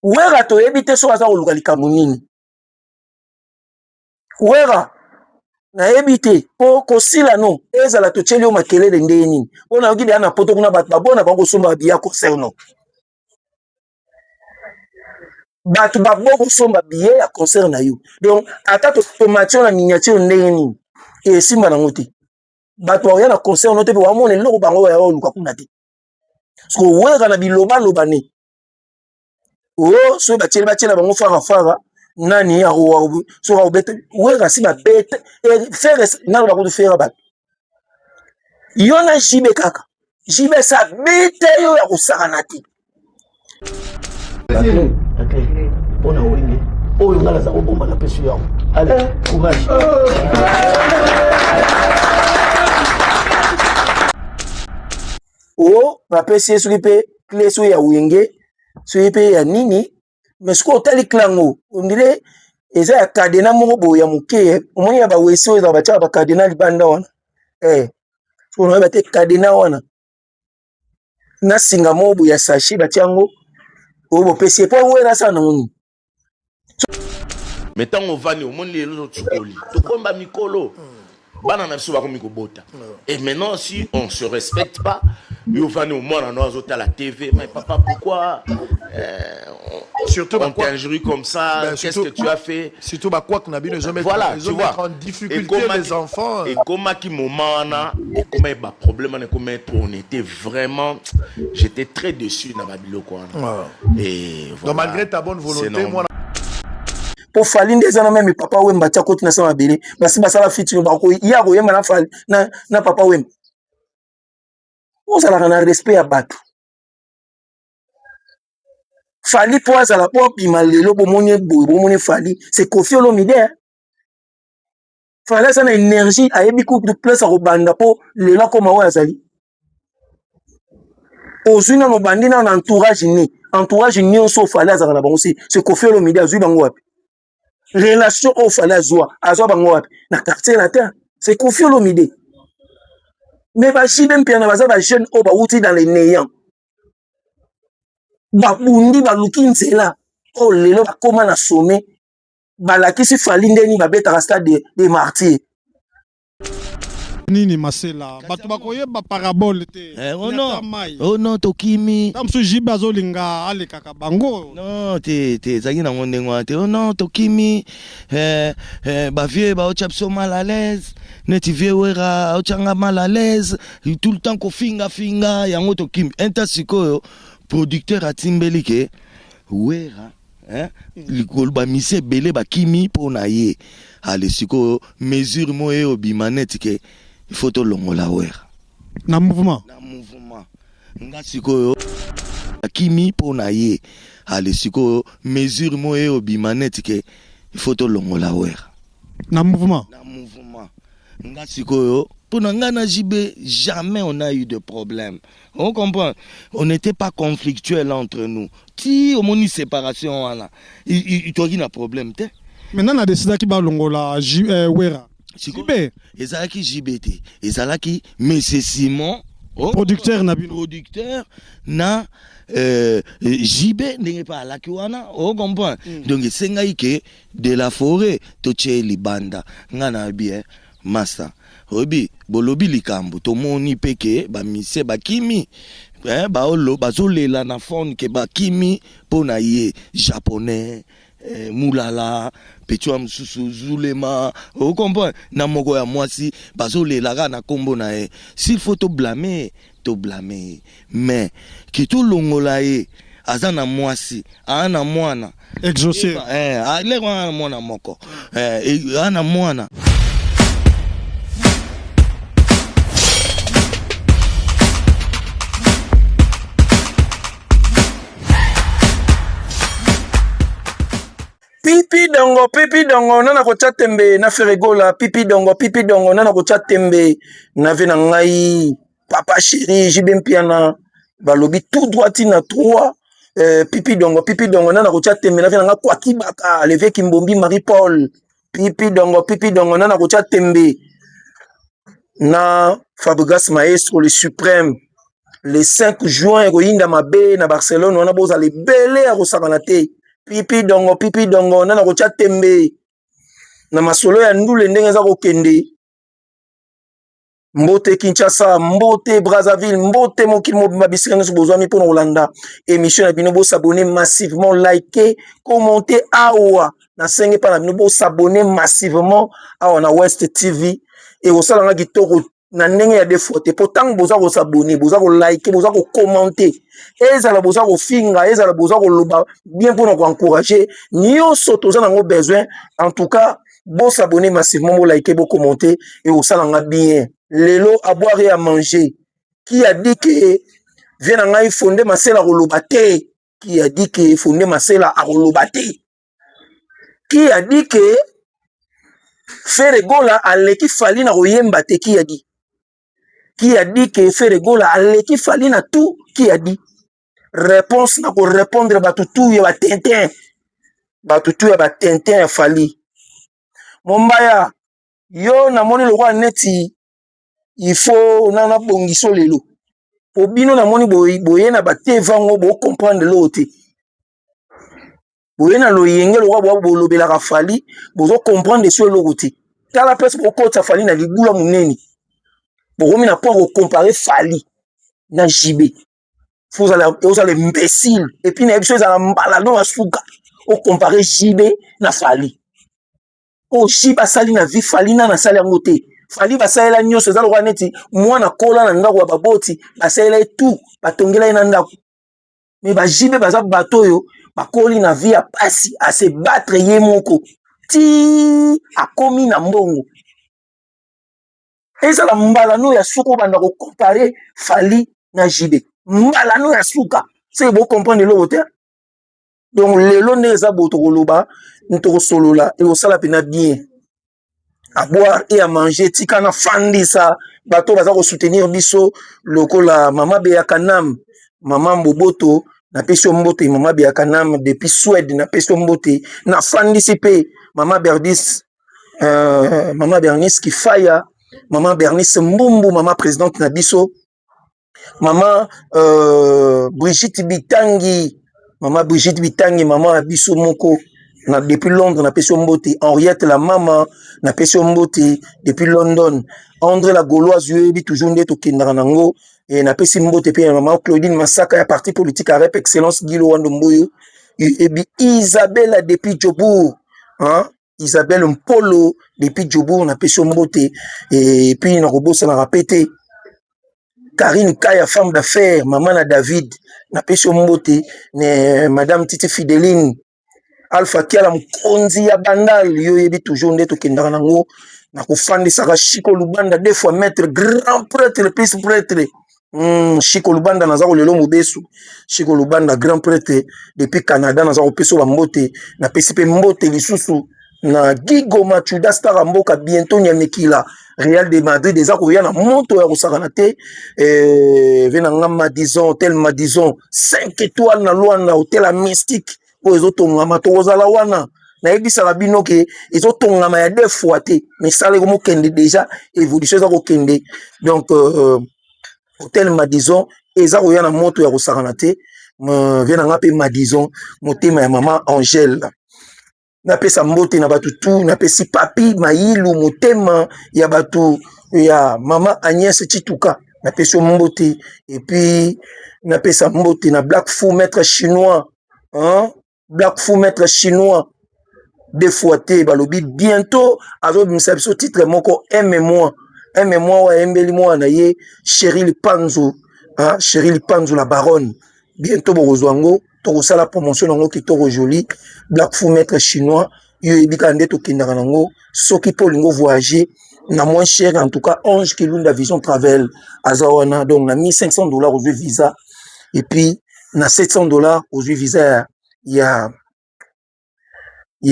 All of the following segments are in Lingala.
wera toyebi te so aza koluka likambo nini wera nayebi te po kosila no ezala totieli yo makelele ndenge nini mpona yoki deya na poto kuna bato babona bango kosomba babiya concert no bato babo kosomba biye ya concert na yo donc ata tomatio na miniature ndenge nini esimba nango te bato bakoya na concert no te mpe bamona eloko bango baya oluka kuna te soki wera na bilobaloba ne o soki batiela bango farafara nani soki akobeta wera si babete fere nano bakutu fere bato yo na jibe kaka jibe sa bete yo ya kosakana te mpona wenge oyo ngala za kobomba na peso yango ale courage o bapesi ye soki mpe cle soki ya wenge soki mpe ya nini mais soki otali klango ondire eza ya kadena moko boye ya moke omoni ya bawesi oyo ezaka batiaka bakadena libanda wana soki onayebi te kadena wana na singa moko boye ya sashi batia yango oyo bopesi ye mpo wera asala nango nini mais ntango ovandi omoni lelo tokoli tokomba mikolo bana na biso bakomi kobota et maintenant si on se respecte pas yo vandi omwana no azotala TV mais papa pourquoi surtout on t'injurie comme ça qu'est-ce que tu as fait surtout quoi qu'on a bien jamais voilà tu vois en difficulté les enfants et comment qui moment na et comment il ba problème na comment on était vraiment j'étais très déçu na babilo quoi et donc malgré ta bonne volonté moi po fali nde eza na meme papa wemba tia koti na sa mabele basi basala fitino ya koyemba na fali na papa wemba ozalaka na respect ya bato fali po azala po abima lelo bomoni boye bomoni fali c'est Koffi Olomide fali aza na énergie ayebi kutu place akobanda po lelo akoma oyo azali ozwi nano bandi nano na entourage nyonso fali azalaka na bango c'est Koffi Olomide azwi bango wapi relation au fallait azwa bango wapi na quartier la terre c'est Koffi Olomide mais ba jibe mpiana baza ba jeune o ba uti dans les néants ba bundi ba luki nzela o lelo ba koma na sommet balakisi fali ndeni ba beta stade des martyrs nini masela bato bakoyeba parabole te oh non tokimi kamso jibe azolinga alekaka bango non te ezalaki nango ndenge wana te oh non tokimi bavie baotya biso mal à l'aise neti vie wera aotyanga mal à l'aise tout le temps kofingafinga yango tokimi inta sikoyo producteur atimbeli ke wera likolo bamisi ebele bakimi mpo na ye ale sikoyo mesure mo ye obima neti ke il faut tolongola wera na mouvement nga sikoyo akimi mpo na ye ale sikoyo mesure mo ye obima neti ke il faut tolongola wera na mouvement nga sikoyo pour nga na jibe jamais on a eu de problème on comprend on n'était pas conflictuel entre nous ti omoni séparation wana il toki na problème te maintenant na décidaki balongola wera jibe ezalaki jibe te ezalaki monsieur Simon producteur na jibe ndenge pa alaki wana o comprend donc esengai ke de la forêt totie libanda nga na bien master obi bolobi likambo tomoni peke ba mise bakimi baolo bazolela na fond ke bakimi pona ye japonais mulala petwa msusu zulema o comprend na moko ya mwasi bazolela na kombo na ye s'il faut to blâmer mais ki to longola ye aza na mwasi ana mwana exaucer le wana mwana moko ana mwana pipi dongo nana kotia tembe na feregola pipi dongo nana kotia tembe na ve na ngai papa chéri jibe mpiana balobi tout droit na 3 pipi dongo nana kotia tembe na ve na nga kwa kibaka leve kimbombi Marie Paul pipi dongo nana kotia tembe na Fabregas Maestro le suprême le 5 juin koyinda mabe na Barcelone wana boza le belé à kosakana te pipi dongo nana kocha tembe na masolo ya ndule ndenge za kokende mbote Kinshasa mbote Brazzaville mbote mokili mobimba bisika nyonso bozwami mpona kolanda émission na bino s'abonner massivement liker commenter awa na senge pa na bino s'abonner massivement awa na West TV et osalanga kitoko na ndenge ya defote pourtant boza ko s'abonner boza ko liker boza ko commenter ezala boza ko finga ezala boza ko loba bien pour nous encourager nyonso toza nango besoin en tout cas s'abonner massivement bo liker bo commenter et osalanga bien lelo à boire et à manger qui a dit que vient en fondé ma sela rolobate qui a dit que fondé ma sela à rolobate qui a dit que faire gola à l'équipe fali na royemba te qui a dit que faire gola à l'équipe fali na tout qui a dit réponse na ko répondre batutu ya batintin ya fali mombaya yo na moni lo kwa neti il faut nana bongiso lelo po bino na moni boye na bate vango bo comprendre l'autre boye na loyenge lo kwa bo lobela ka fali bozo comprendre sur l'autre tala pesa bo kota fali na ligula muneni bokomi na point ko comparer fali na JB vous allez imbécile et puis na ebiso za mbala no asuka o comparer JB na fali o jiba sali na vi fali na sali yango te fali basalela nyonso eza lokwa neti mwana kola na ndako ya baboti basalela tout batongela na ndako mais bajibe baza bato oyo bakoli na vie ya pasi a se battre ye moko ti akomi na mbongo ezala mbala no ya suka banda ko comparer fali na jibe mbala no ya suka c'est bo comprendre lo te donc lelo ne eza boto koloba ntoko solola et osala pena bien à boire et à manger tika na fandisa bato baza ko soutenir biso lokola mama Beyakanam mama Mboboto na peso mbote mama Beyakanam depuis Suède na peso mbote na fandisi pe mama Bernice Kifaya mama Bernice Mbumbu mama présidente na biso mama Brigitte Bitangi mama biso moko na depuis Londres na peso mbote Henriette la mama na peso mbote depuis London André la Gauloise yebi toujours ndeto kendaka nango et na pesi mbote pe mama Claudine Masaka ya parti politique à rep excellence Gilo Wandomboyo et Isabelle depuis Djobour hein Isabelle Mpolo depuis Djobour na peso mbote et puis na robosa na rapete Karine Kaya femme d'affaires maman na David na peso mbote ne madame Titi Fideline Alpha Kiala mkonzi ya bandal yo yebi toujours ndeto kendaka nango na kofandisaka Chiko Lubanda deux fois maître grand prêtre plus prêtre Chiko Lubanda naza ko lelo mobesu Chiko Lubanda grand prêtre depuis Canada naza ko peso ba mbote na pesi pe mbote lisusu na Gigo Machuda Star mboka bientôt nyamekila Real de Madrid eza ko ya na moto ya kosakana te venanga Madison tel Madison 5 étoiles na Luanda hôtel à Mystique po ezotongama tokozala wana nayebisaka bino ke ezotongama ya deux fois te mais sala komo kende déjà évolution eza kokende donc hôtel Madison eza koya na moto ya kosakana te venanga pe Madison motema ya mama Angèle napesa mbote na batu tu napesi papi mayilu motema ya batu ya mama Agnès Chituka napesi mbote et puis napesa mbote na Black Fou maître chinois hein Black Fou maître chinois deux fois te balobi bientôt azo bimisa biso titre moko aime-moi wa embeli moi na ye Cheryl Panzo hein Cheryl Panzo la baronne bientôt bokozwango tokosala promotion nango kitoko joli Black Fou maître chinois yo ebika nde tokendaka nango soki po lingo voyager na moins cher en tout cas Ange Kilunda Vision Travel azawana donc na $1500 aux visa et puis na $700 aux visa il y a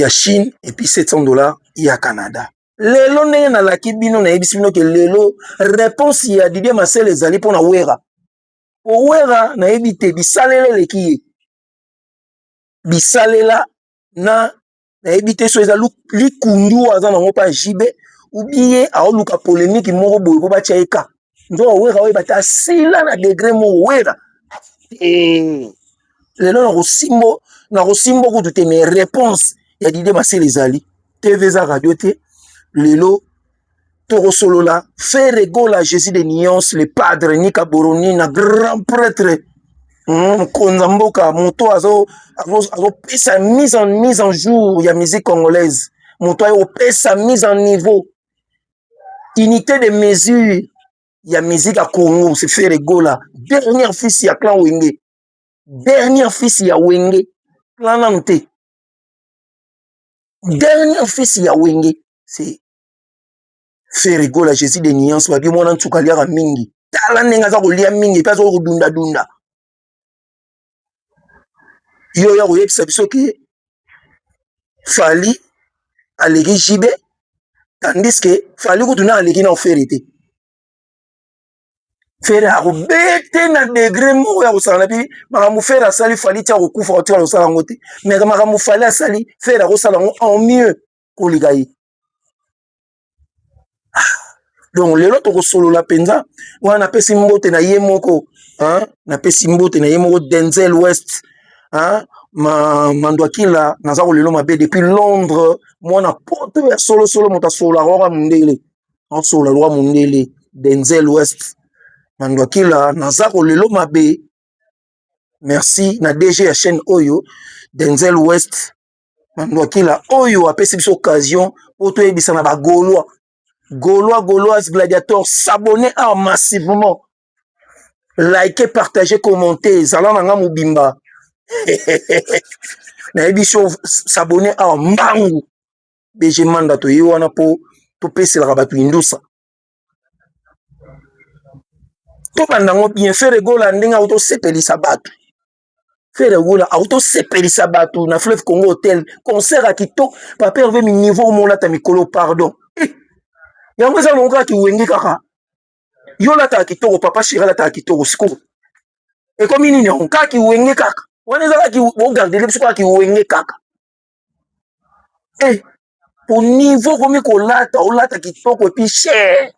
Chine et puis $700 il y a Canada. Lelo ndenge na laki bino na yebisi bino ke lelo réponse ya Didier Marcel ezali pona wera. O wera na yebite bisalela leki bisalela na yebite so ezali likundu aza nango pa jibe ou bien aoluka polémique moko boye ko batia eka. ndo wera oyo bata sila na degré mo wera lelo na kosimbo kutu te mes réponses ya Didier Massel ezali TV za radio te lelo tokosolola faire Gola Jésus de Nyons le padre Nika Boroni na grand prêtre mokonza mboka moto azopesa mise en jour ya musique congolaise moto ayopesa mise en niveau unité de mesure ya musique à Congo c'est faire Gola dernière fils ya clan Wenge dernière fils ya Wenge clan Nante dernière fils ya Wenge c'est faire Gola Jésus de Nyons babi mona ntsukaliaka mingi tala ndenge aza kolia mingi pe aza kodunda yo ya koyebisa biso ke Fali aleki JB tandis que Fali kutuna aleki na ofere te fere akobete na degré moko ya kosala na pi makambo fere asali Fali tia kokufa kotika kosala yango te mais makambo Fali asali fere akosala yango en mieux kolika ye donc lelo tokosolola mpenza wana napesi mbote na ye moko napesi mbote na ye moko Denzel West Mandwakila naza kolelo mabe depuis Londres mwana poto ya solo moto asola roi mundele asola roi mundele Denzel West Mandwakila naza kolelo mabe merci na DG ya chaîne oyo Denzel West Mandwakila oyo apesi biso occasion po toyebisa na Gaulois gladiateur s'abonner massivement liker partager commenter zala nanga mobimba nayebi so s'abonner mbangu BG manda to ye wana po topeselaka bato indusa tobandango bien faire Gola ndenge autosepelisa bato faire Gola autosepelisa bato na Fleuve Congo Hotel concert à Kito papa hervé mi niveau molata mikolo pardon yango eza longa ki wengi kaka yo lata kitoko papa Chira lata kitoko siko ekomi nini on kaki wenge kaka wana ezalaki ogardele biso kaka wenge kaka au niveau komi kolata olata kitoko epi cher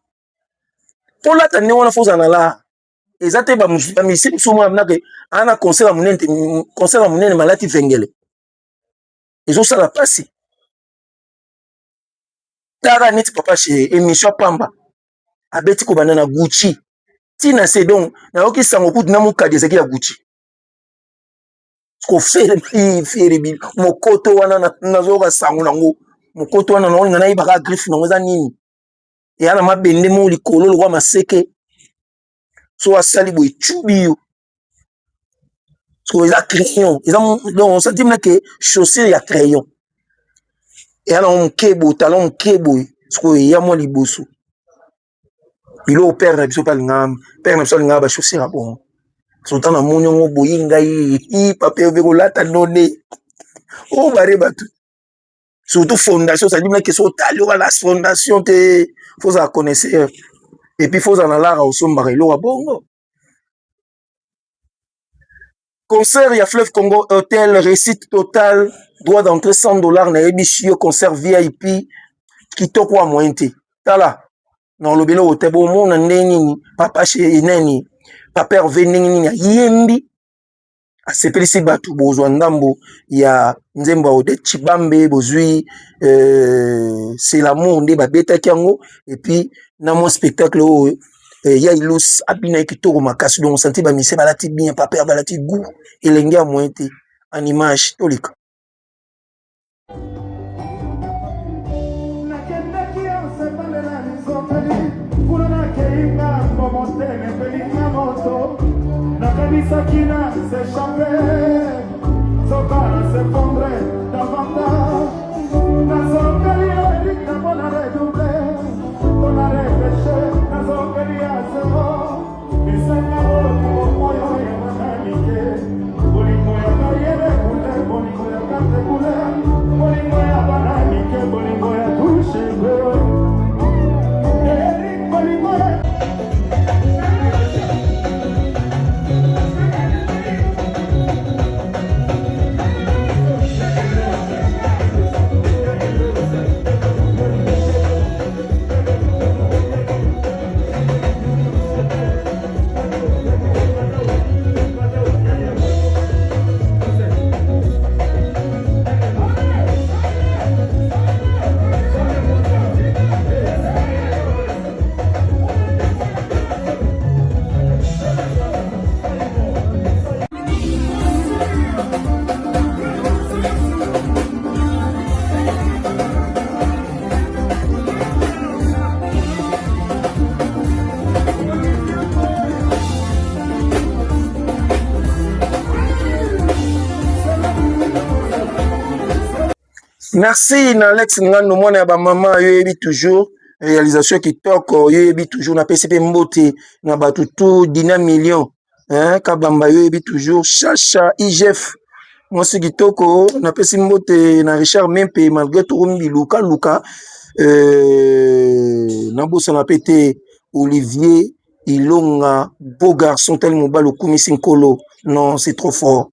tolata nde wana fozala la eza te bamisi biso mwana minake ana concert ya monene malati vengele ezosala pasi tara neti papa che émission pamba abeti kobanda na Gucci tina c'est donc nayoki sango kutu na mukadi ezaki ya Gucci fere mokoto wana nazoyoka sango nango mokoto wana naolinga nayebaka griffe nango eza nini eya na mabende mo likolo lokwa maseke so asali boye ecubi yo so eza crayon eza donc osenti mnake chaussure ya crayon eya nango mokebo talon mokebo siko eya mwa liboso bilo père na biso alingaka bachaussure bon sota na moni yango boyi ngai papa obe kolata none bare bato surtout fondation ça dit mais que so tali la fondation te faut ça connaisseur et puis faut en lara au sombare lo bongo concert ya Fleuve Congo Hotel réussite totale droit d'entrée $100 na ebishio concert VIP kitoko wa mointe tala na lobelo otebo mona ndeni papa chez neni papa hervé nini yembi asepelisi bato bozwa ndambo ya nzembo ode Chibambe bozwi c'est l'amour nde babetaki yango et puis na mon spectacle oyo ya ilus abina kitoko makasi donc senti ba mise balati bien papa balati goût elenge ya mointe en image tolika Sakina s'échappait, Sokara s'effondrait davantage. Nazokelia dit que mon arrêt doublé, ton arrêt péché, Nazokelia zéro. Et c'est là où moyo ya mananique, bolingo ya carrière coulé, bolingo ya carte coulé, bolingo ya bananique, bolingo ya touché. Bolingo ya Merci na Alex Ngano mwana ya ba maman yoyebi toujours réalisation kitoko yoyebi toujours na PCP mbote na batu tout dina million hein kabamba yoyebi toujours chacha IGF mwasi kitoko na pesi mbote na Richard Mempe malgré tout luka luka na bosa na pété Olivier Ilonga beau garçon tel mobile okumisi nkolo non c'est trop fort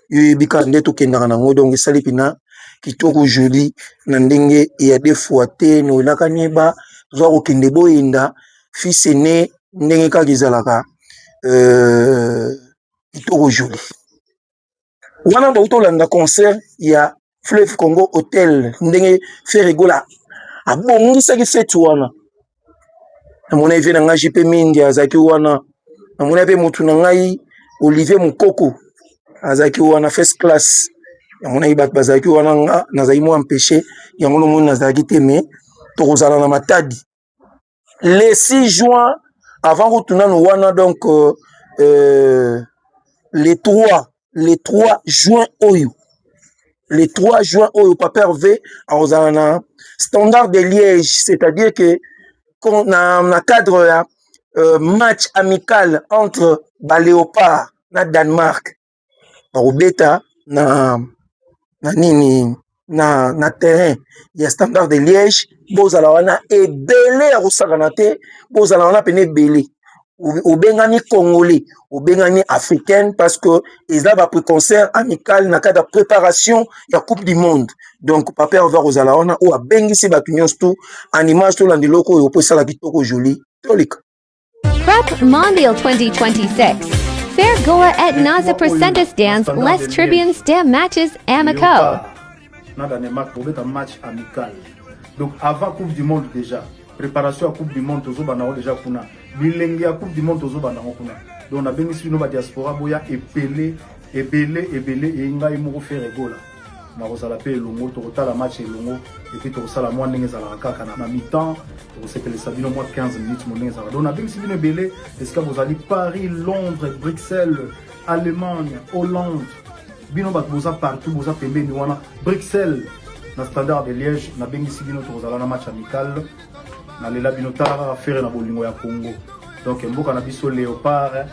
yoyebi ka ndeto kendaka nango donc esali pina kitoko joli na ndenge ya des fois te no laka nieba zwa kokende boyenda fils aîné ndenge kaka ezalaka kitoko joli wana bauta olanda concert ya Fleuve Congo Hotel ndenge Ferregola abongisaki fete wana namona evi na ngai JP Mingi azalaki wana namona mpe motu na ngai Olivier Mukoko azalaki wana first class yango nayi bato bazalaki wana nga nazali mwa empêché yango nomoni nazalaki te me tokozala na matadi le 6 juin avant kotuna no wana donc le 3 juin oyo le 3 juin oyo Papa Hervé akozala na Standard de Liège, c'est-à-dire que na cadre ya match amical entre Léopard na Danemark bakobeta na nini na terrain ya Standard de Liège bozala wana ebele ya kosakana te bozala wana pene ebele obengani congolais obengani africaine parce que eza ba concert amical na cadre de préparation ya coupe du monde donc Papa Hervé kozala wana o abengisi bato nyonso tu en image to landeloko oyo po esala kitoko joli tolika Prep Mondial 2026 Fair Goa et Naza Presentes Dance Les Tribunes de Matches Amical. Na Danemark pour un match amical. Donc avant Coupe du Monde déjà, préparation à Coupe du Monde tozo banao déjà kuna. Bilengi à Coupe du Monde tozo banao kuna. Donc on a bien ici nous ba diaspora boya ebele et ngai moko faire gola. Na kozala pe longo to kotala match longo et puis to sala moi ndenge za la kaka na mi-temps. C'est que les Sabino moins de 15 minutes mon nez. Donc on a bien ici bien belé. Est-ce que vous allez Paris, Londres, Bruxelles, Allemagne, Hollande. Bino bat boza partout boza pembe ni wana Bruxelles na Standard de Liège na bengi si bino tozala na match amical na lela bino tara faire na bolingo ya Congo. Donc mboka na biso Léopard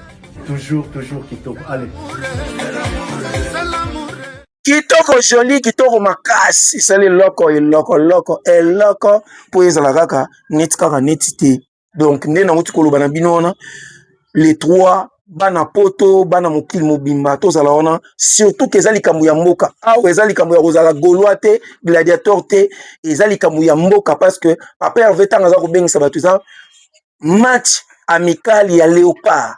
toujours kitoko. Allez. Kitoko joli kitoko makasi sali loko po ezala kaka net kaka netité donc nde na muti koloba na bino wana les 3 bana poto bana mokili mobimba tozala wana surtout que ezali likambo ya mboka awa ezali likambo ya kozala gaulois te gladiateur te ezali likambo ya mboka parce que Papa Hervé tanga za kobengisa bato eza match amical ya Léopard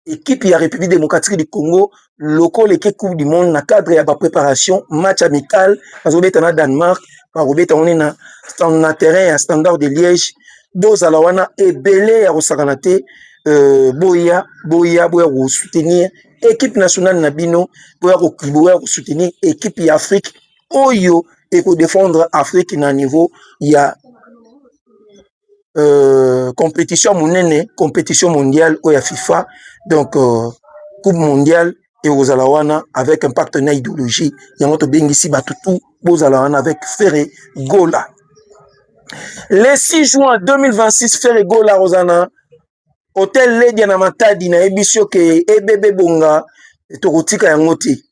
équipe ya République démocratique du Congo local équipe coupe du monde na cadre ya ba préparation match amical bazobeta na Danemark bakobeta on na terrain ya Standard de Liège bozala wana ebele ya kosakana te boya soutenir équipe nationale na bino boya soutenir équipe ya Afrique oyo eko défendre Afrique na niveau ya compétition monene compétition mondiale ou ya FIFA donc coupe mondiale et ozala wana avec un partenaire idéologie yango to bengisi batutu bozala wana avec Ferregola le 6 juin 2026 Ferregola rozana Hôtel Lady na Matadi na ebisio ke ebebe bonga tokotika yango te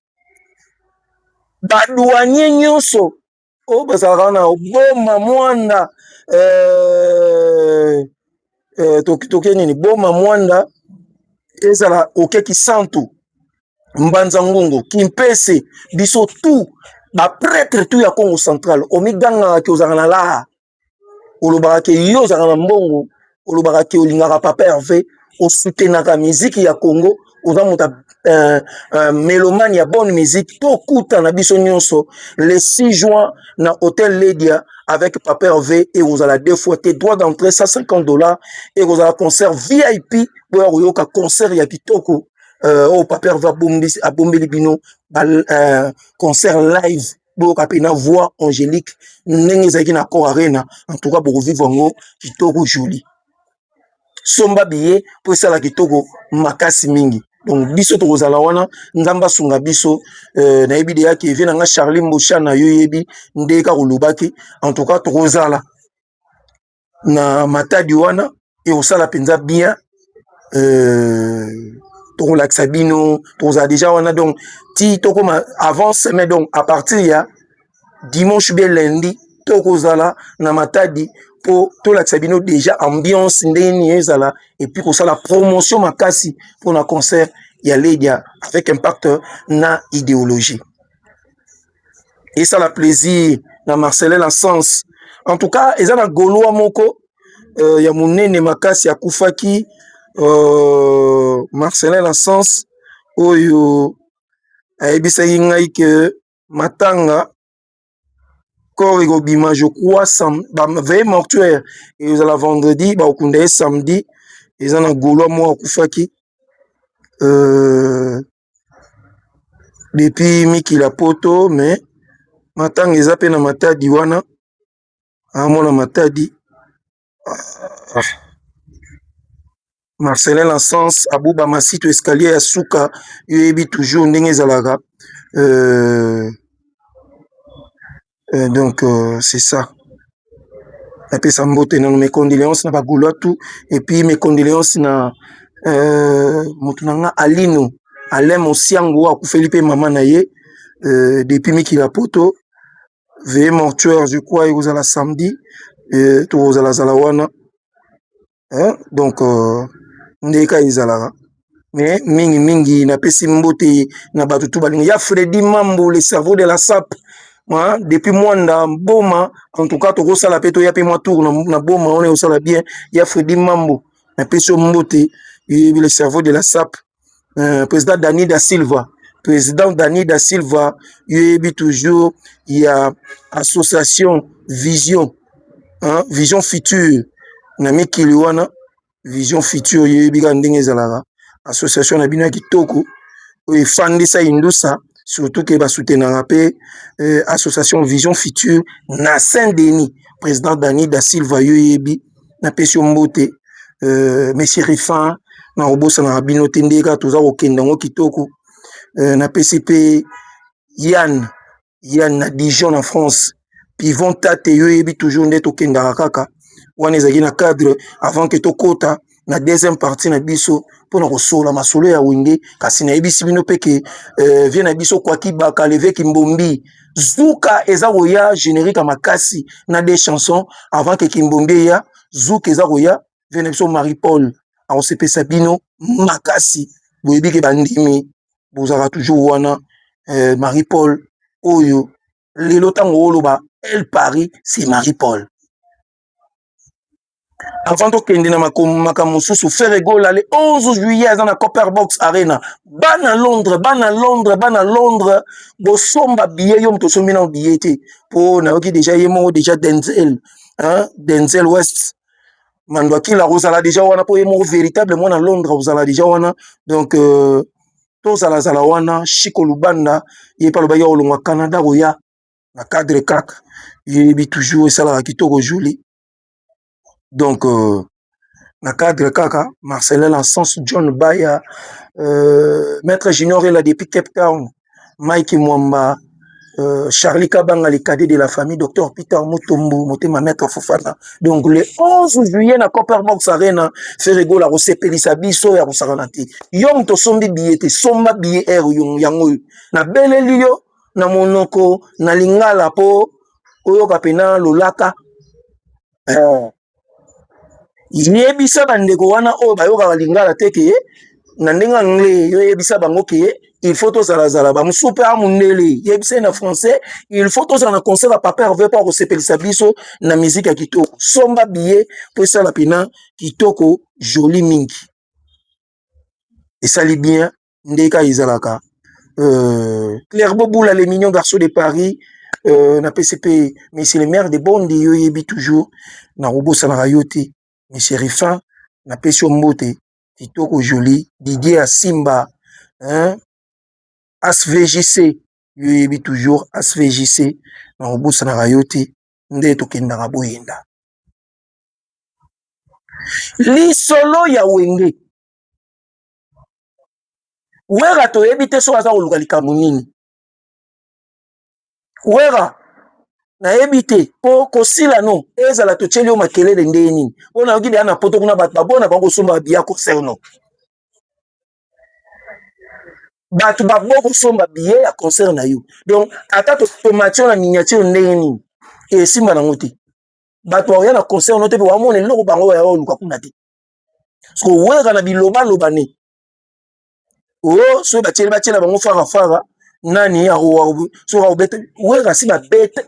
badouanier nyonso o bazalaka na boma mwanda toke nini boma mwanda ezala okeki santu mbanza ngungu kimpese biso tu baprêtre tu ya Congo central omiganga ke ozalaka na laha olobaka ke yo ozalaka na mbongo olobaka ke olingaka Papa Hervé osoutenaka musique ya Congo oza moto mélomane ya bonne musique tokuta na biso nyonso le 6 juin na Hôtel Ledia avec Papa Hervé et vous allez 2 fois tes droits d'entrée $150 et vous allez concert VIP pour yoka concert ya kitoko au Papa Hervé a bombé bino concert live boka pena voix angélique ndenge zaki na Cor Arena en tout cas pour vivre ngo kitoko joli somba billet pour ça la kitoko makasi mingi donc biso tokozala wana nzamba sunga biso na yebi de yaki evie nga Charlie Mbosha na yo yebi ndeka kolobaki en tout cas tokozala na matadi wana et osala penza bien tokolakisa bino tokozala déjà wana donc ti tokoma avance mais donc à partir ya dimanche bien lundi tokozala na matadi pour tolakisa bino déjà ambiance ndeni ezala et puis kosala promotion makasi pour na concert ya Ledia avec impact na idéologie et ça la plaisir na Marcelin la sens en tout cas eza na Goloa moko ya munene makasi ya kufaki Marcelin la sens oyo ayebisaki ngai que matanga corps ekobima je crois veille mortuaire et ezala vendredi bakokunda ye samedi eza na Goloa moko akufaki depuis mikila poto mais matanga eza pe na matadi wana amona matadi Marcelin Lansens Abouba Masito escalier ya suka yebi toujours ndenge ezalaka donc c'est ça après ça mbote na mes condoléances na bagulwa tout et puis mes condoléances na mutunanga Alino Alain Mosiango akufeli pe mama na ye depuis mikila poto veille mortuaire je crois et vous allez samedi to vous allez zala wana donc ndeka izalaka mais mingi na pesi mbote na batutu balinga ya Freddy Mambo le cerveau de la SAP depuis mwanda boma en tout cas to sala peto ya pe moi tour na boma on est au sala bien ya Freddy Mambo na pesi mbote le cerveau de la SAP président Dani da Silva yebi toujours il y a association Vision Vision Future na mikili wana Vision Future yebi ka ndenge ezalaka association na bino ya kitoko oyo efandisa indusa surtout que basoutenanga pe association Vision Future na Saint-Denis président Dani da Silva yebi na pesi mbote monsieur Rifan na obosa na bino tendeka toza kokenda ngo kitoko na PCP Yann na Dijon en France Pivon Tate yebi toujours nde tokendaka kaka wana ezaki na cadre avant que tokota na deuxième partie na biso pour na kosola masolo ya wenge kasi na yebisi bino peke vient na biso kwa kibaka levé Kimbombi Zuka eza koya générique makasi na des chansons avant que Kimbombi ya Zuka eza koya vient na biso Marie-Paul a sepesa bino makasi boyebi ke bandimi bozaka toujours wana Marie-Paul oyo lelo tango oloba El Paris c'est Marie-Paul avant to kende na makambo susu faire gola le 11 juillet dans la Copper Box Arena bana Londres bosomba billet yom to sombi na billet po na yoki déjà yemo déjà Denzel West mandwaki la rosala déjà wana po yemo véritablement na Londres rosala déjà wana donc to zala wana Chico Lubanda ye pa lobaki olongwa Canada roya na cadre kaka yebi toujours esala kitoko joli donc na cadre kaka Marcelin Lansens John Baya maître junior et la depuis Cape Town Mike Mwamba Charlie Kabanga, les cadets de la famille, Dr Peter Mutombo, Motema Maître Fofana. Donc le 11 juillet na Copper Box Arena, Ferrego la Rosepelisa biso ya Rosaranati. Yom to sombi billet, somba billet air yung yango. Na bele liyo, na monoko, na lingala po, oyo kapena lolaka. Yebisa bandeko wana o bayoka lingala teke, na ndenga ngle yo yebisa bango ke il faut to zala ba musupe amundele yebisa na français il faut to zala concert à papa veut pas resepelisa biso na musique ya kitoko somba billet pour ça la pina kitoko joli mingi et ça li bien ndeka izalaka Claire Boboula les mignons garçons de Paris na PCP monsieur le maire de Bondi yo yebi toujours na robo sana rayote monsieur Rifan na pesio mbote kitoko joli Didier Asimba ASVJC yebi toujours ASVJC na robusa na rayote nde tokendaka boyenda lisolo ya wenge wera toyebi te so aza koluka likambo nini wera nayebi te mpo kosila no ezala totyeli yo makelele ndenge nini mpo nayoki deya na poto kuna bato babona bango kosomba babiya concert no bato babo kosomba biye ya concert na yo donc ata tomatio na miniature ndenge nini esimba nango te bato baoya na concert no te mpe wamona eloko bango baya oluka kuna te soki oweka na bilobaloba ne o soki batiela bango farafara nani soki aobeta weka si babete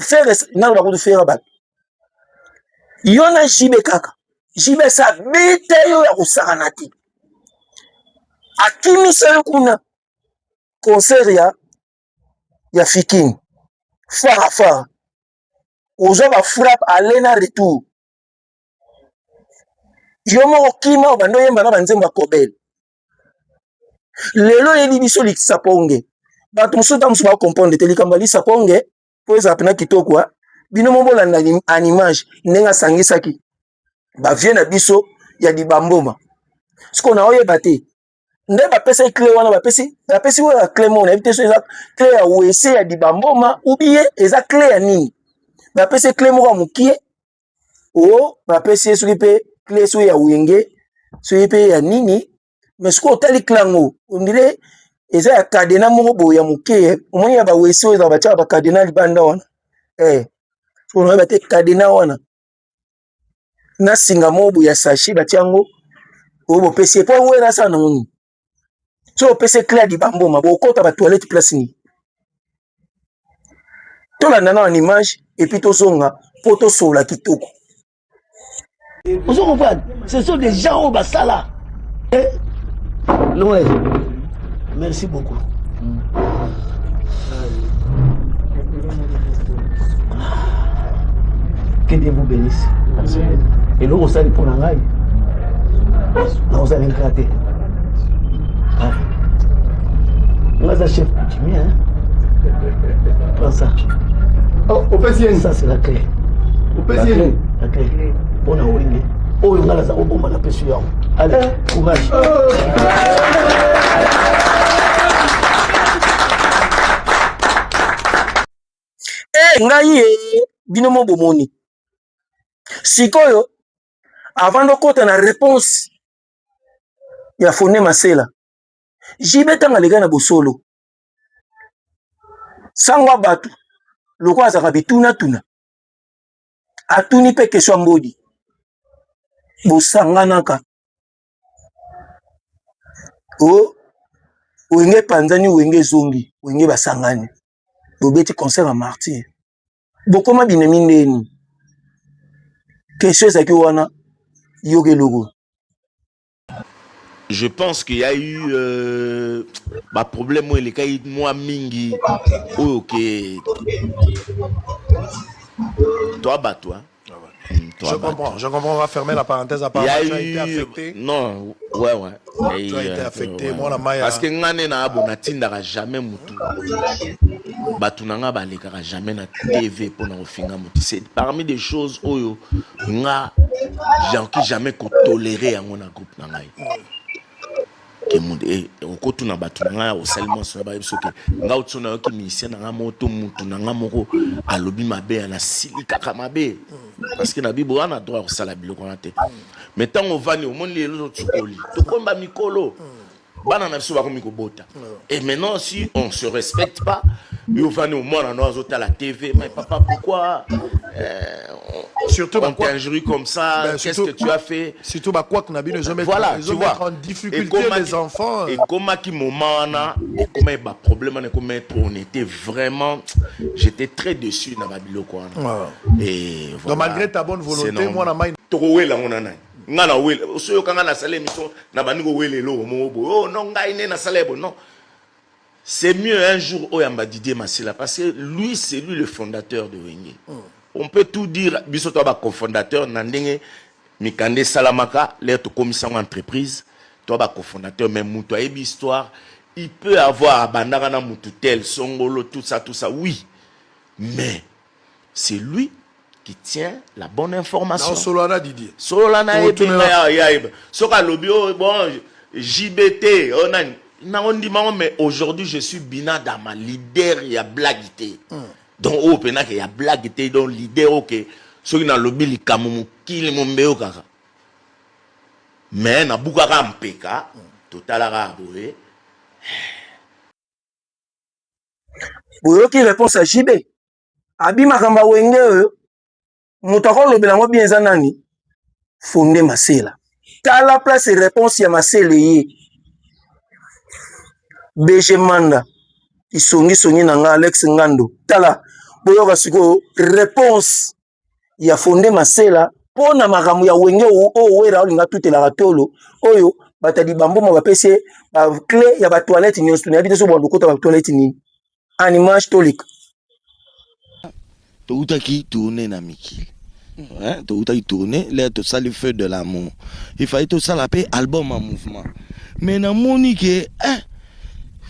fere nani bakutu fera bato yo na jibe kaka jibe sa bete yo ya kosakana te akimisa yo kuna concert ya fiking farafara ozwa bafrappe ale na retour yo moko kima obanda oyemba na banzembo ya kobele lelo yeli biso likisa ponge bato mosusu ta mosusu bakompondre te likambo ya lisa ponge mpo ezala pena kitoko bino mobolanda an image ndenge asangisaki bavie na biso ya dibamboma siko na oyeba te nde bapesaki cle wana bapesi oyo ya cle moko nayebi te so eza cle ya wese ya dibamboma ubie eza cle ya nini bapesi cle moko ya mokie o bapesi ye soki mpe cle soki ya wenge soki mpe ya nini mais soki otali cle yango ondire eza ya kadena moko boye ya moke omoni ya bawesi oyo ezala batiaka bakadena libanda wana soki naoyeba te kadena wana na singa moko boye ya sache batia yango oyo bopesi ye mpo wena asala nango nini so opesi cle ya dibamboma bokota batoilette place nini tolanda na en image epuis tozonga mpo tosola kitoko ce sont des gens au basala. Merci beaucoup. Que Dieu vous bénisse. Et nous, on s'est pour la raille. On s'est éclaté. On a un chef coutumier. Prends ça. Oh, au PCN. Ça, c'est la clé. Au PCN. La clé. On a oublié. Oh, on a la zaro, on a la pression. Allez, courage. Ngai bino mo bomoni sikoyo avant dokota na réponse ya Fone Masela jibe tanga lega na bosolo sangwa batu loko azaka bituna tuna atuni pe keswa mbodi bosanganaka o wenge panzani wenge zongi wenge basangani bobeti concert à martyr bokoma binemi ndeni question ezaki wana yoke logo. Je pense qu'il y a eu problème où les cas moi mingi ok toi bah toi. Je comprends, on va fermer la parenthèse à part. Tu as été affecté. Non, ouais. Tu as été affecté, ouais. Moi la maille. Parce que ngane na abonati ndaka jamais mutu. Batu nanga balekaka jamais na TV pour na ofinga mutu. C'est parmi des choses oyo nga qui jamais ko tolérer yango na groupe na ngai. Que monde okotu na batu nanga o seulement so ba biso ke nga utsona ki misien na moto mutu nanga moko alobi mabe na silika kama mabe. Parce que na bibo wana droit kosala biloko na te. Mais tant on va ni au monde les autres tsukoli. To komba mikolo. Bana na biso ba komiko bota. Et maintenant si on se respecte pas, yo va ni au monde na ozota la TV, mais papa pourquoi surtout on t'injurie comme ça, ben, qu'est-ce que tu as fait? Surtout bah quoi que Nabi nous voilà, tu vois en difficulté les enfants. Et comment qui moment na et comment il y a problème et comment on était vraiment j'étais très déçu dans Babiloko. Et voilà. Donc malgré ta bonne volonté, moi na main towe la monana. Ngana wel so yo kanga na sala émission na baniko welelo mo oh non ngai ne na sala bon non. C'est mieux un jour Oyamba Didier Masila parce que lui c'est lui le fondateur de Wenge. On peut tout dire, biso ba cofondateur nandenge Mikande Salamaka, l'air to commission entreprise, toi ba cofondateur même muto et histoire, il peut avoir bandara na mutu tel songolo tout ça oui. Mais c'est lui qui tient la bonne information. Non Solana Didier. Solana et Soka lobby bon JBT on a mais aujourd'hui je suis bina dans ma leader, il y a blaguité. Donc au pena qu'il y a blaguité, donc leader ok. Ceux qui dans le lobby, les kamumu, qui les mombéo kaka. Mais na bukaka mpeka, total arabe. Boyoki réponse à JB. Abi makamba wenge oyo. Mutako lobela ngo bien zanani. Fondé Masela. T'as la place et réponse ya Masela ye. BG Manda. Isongi nanga Alex Ngando. Tala. Boyoka siko réponse ya Fondé Masela. Pona makamu ya wenge o wera olinga tutela ratolo. Oyo batadi bamboma bapese ba clé ya ba toilette nyonso na bité so bondo kota ba toilette ni. Animage tolik. Toutaki tourner na mikili. Hein, toutaki tourner, là tout ça le feu de l'amour. Il fallait tout ça l'appeler album en mouvement. Mais dans Monique,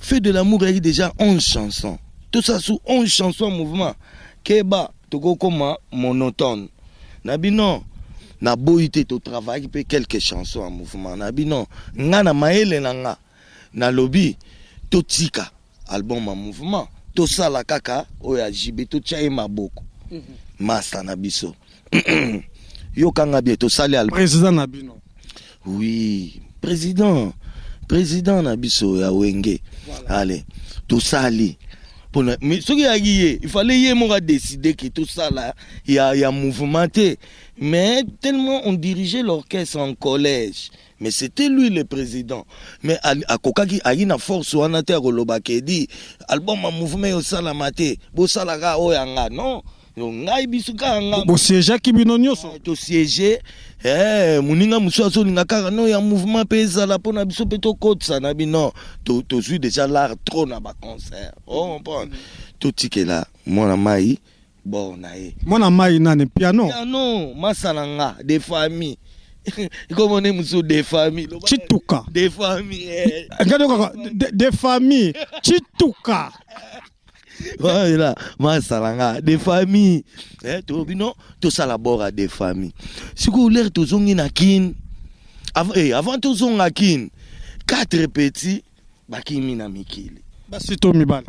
feu de l'amour il y a déjà 11 chansons. Tout ça sous 11 chansons en mouvement. Keba, toko koma monotone. Nabino na boité to travail peut quelques chansons en mouvement. Nabino ngana maele nanga na lobby to tika album en mouvement. To sala kaka oya jibe to tchaye maboko. Masta na biso. Yo kanga bien to sali album. Président Nabino. Oui, président na biso ya wenge. Voilà. Allez, to sali. Mais ce qui a guillé, il fallait y avoir décidé que tout ça là, il y a mouvementé. Mais tellement on dirigeait l'orchestre en collège. Mais c'était lui le président. Mais à Kokaki, il y a une force où on a dit album en mouvement au salamate, bo salaga oyanga, non? Ngai bisuka nga. Bo siège qui binonyo so. To siège, muninga musuaso ninga kaka no ya mouvement pesa la pona biso peto kotsa na bino. To suis déjà l'art trop na ba concert. Oh bon. Tout tike là, mona mai bon na e. Mona mai nane piano. Piano, masalanga des familles. Comment on est muso des familles. Chituka. Des familles. Des familles. Chituka. Voilà, masalanga des familles. Tout ça là-bas des familles. Si vous voulez tout zongi na kin, avant tout zongi na kin, 4 petits, bakimi na mikili. Basito mibala.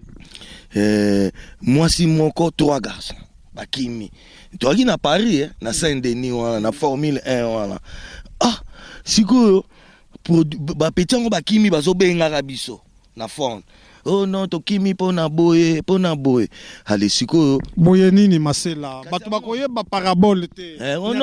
Moi si mon corps 3 garçons, bakimi. Toi qui na Paris, na Saint-Denis wala, na Formule 1 wala. Ah, si vous ba petit ngo bakimi bazo benga rabiso na fond. Oh non, to kimi pona boye. Allez, siko. Boye nini Masela. Batu bakoye ba parabole te. Oh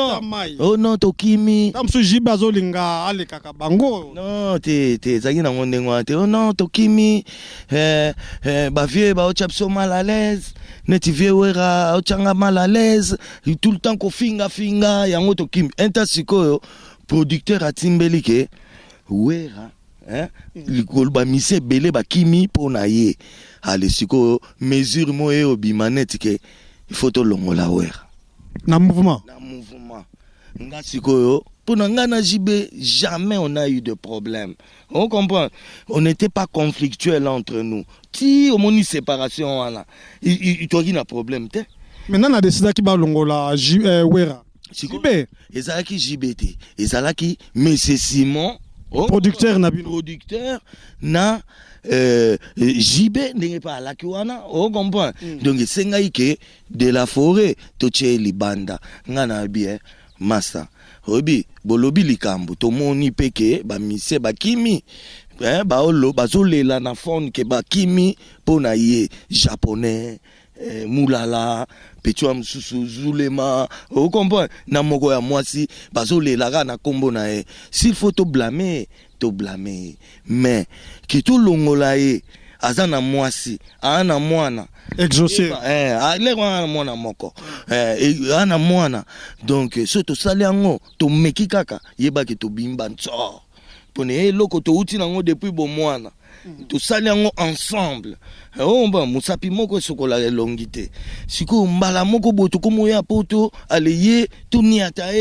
non, to kimi. Tamsu jibazo linga ale kaka bango. Non, te zagi na ngonde ngwate. Oh non, to kimi. Ba vie ba ochapso mal à l'aise. Neti vie wera ochanga mal à l'aise. Tout le temps ko finga yango to kimi. Enta siko producteur atimbelike wera. Likolba mise belé ba kimi pona ye. Ale siko mesure moye obimaneti ke il faut to longola wera. Na mouvement. Nga siko yo pona nga na jibe jamais on a eu de problème. On comprend. On n'était pas conflictuel entre nous. Si on a une séparation là, il toi qui n'a problème te. Maintenant na décidé ki ba longola wera. Siko ezalaki JBT, ezalaki Monsieur Simon. Producteur na JB n'est pas là kiwana on comprend donc sengai ke de la forêt to tcheli banda ngana bien massa obi bolobi likambo to moni peke ba mise ba kimi ba olo bazolela na fond ke ba kimi pona ye japonais mulala Petua msusu zulema o comprend na moko ya mwasi bazolela na kombo na e s'il faut to blâmer mais ki to longola e azana mwasi ana mwana exaucé ale wana mwana moko ana mwana donc so to saliango to meki kaka yeba ke to bimba nso pone loko to uti nango depuis bo mwana to saliango ensemble ba musapi moko sokola longité siko mbala moko boto komo ya poto aleye to niata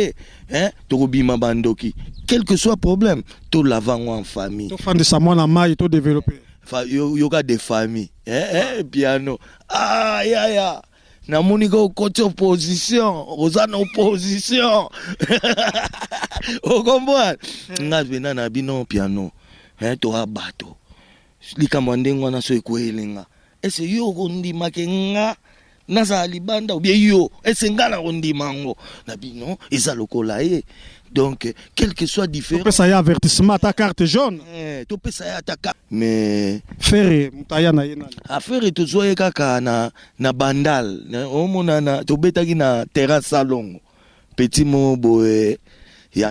to bima bandoki quel que soit problème to lavango en famille to fande sa mwana mai to développer yoga des familles piano ya na monika côté opposition ozana opposition o comprendre nga bena na bino piano to abato likambo ndenge wana so ekwelenga ese yo kondimake nga nazala libanda ou bien yo ese nga na kondimango na bino eza lokola ye. Donc quel que soit différent topesa ye avertissement ta carte jaune topesa ye ata carte mais fere mutaya na ye nani affaire tozwa ye kaka na bandal omona tobetaki na terrasse salongo petit mo boye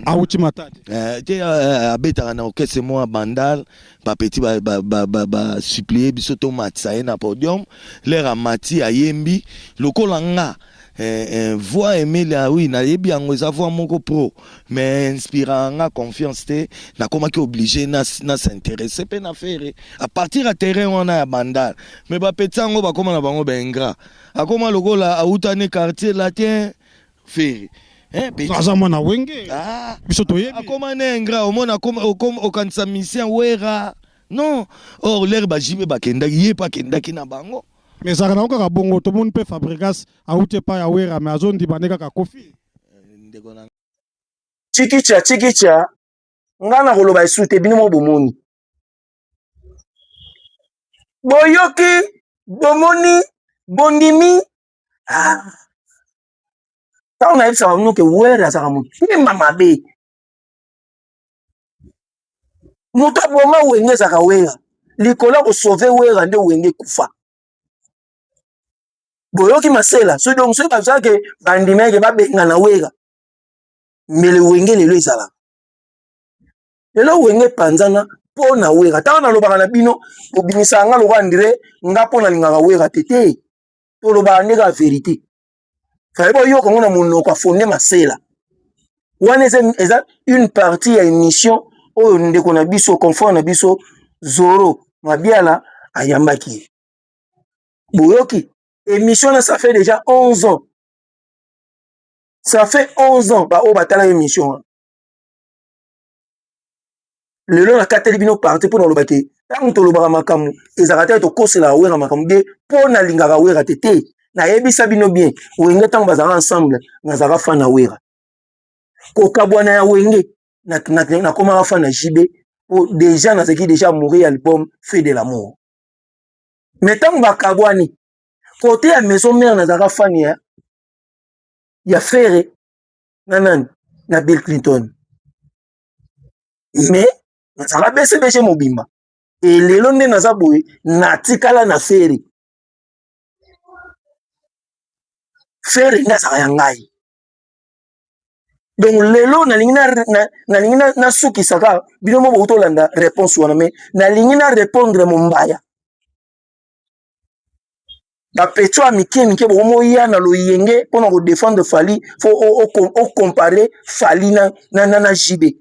auti matadi te abetaka na orchestre mo bandal bapeti supplier biso tomatisa ye na podium lera mati ayembi lokola nga voix Emile oui nayebi yango eza voix moko pro mais inspira nga confiance te nakomaki obligé na s'intéresser pe na faire à partir à terrain wana ya bandal mais bapeti yango bakoma na bango bengra akoma lokola autane quartier latin faire aza mwana wenge biso toyebi akoma nengra omona okanisa misien wera non or l'air bajibe bakendaki ye pa kendaki na bango mais ezalaka nango kaka bongo tomoni mpe Fabregas auti epai ya wera mais azondima nde kaka kofi chikicha nga na koloba esu te bino mo bomoni boyoki bomoni bondimi ntango nayebisaka bino ke wera azalaka motema mabe moto aboma wenge ezalaka wera likolo ya kosauve wera nde wenge kufa boyoki masela so donc soki bazala ke bandimeke babenga na wera mele wenge lelo ezalaka lelo wenge panzana mpo na wera ntango nalobaka na bino bobimisaka nga lokola ndire nga mpo nalingaka wera te tolobaka nde kaka verité fale boyoka ngo na monoko afonde masela wana eza une partie ya émission oyo ndeko na biso confort na biso Zoro Mabiala ayambaki boyoki émission là ça fait déjà 11 ans ça fait 11 ans ba o batala émission lelo na kateli bino parti pour lobaka te tango tolobaka makambo ezalaka te tokosela wera makambo de mpo nalingaka wera te nayebisa bino bien wenge ntango bazalaka ensemble nazalaka fa na wera kokabwana ya wenge nakomaka fa na jibe po déjà nazalaki déjà mourir album fait de l'amour mais ntango bakabwani côté ya maison mère nazalaka fani ya frere na nani na Bill Clinton mais nazalaka besebeshe mobimba elelo nde naza boye natikala na fere nde azalaka ya ngai donc lelo nalingi nasukisaka bino mo bouti olanda réponse wana mais nalingi na répondre mombaya bapetio ya mike bokomoya na loyenge mpona kodefendre Fali fo ocompare Fali na jibe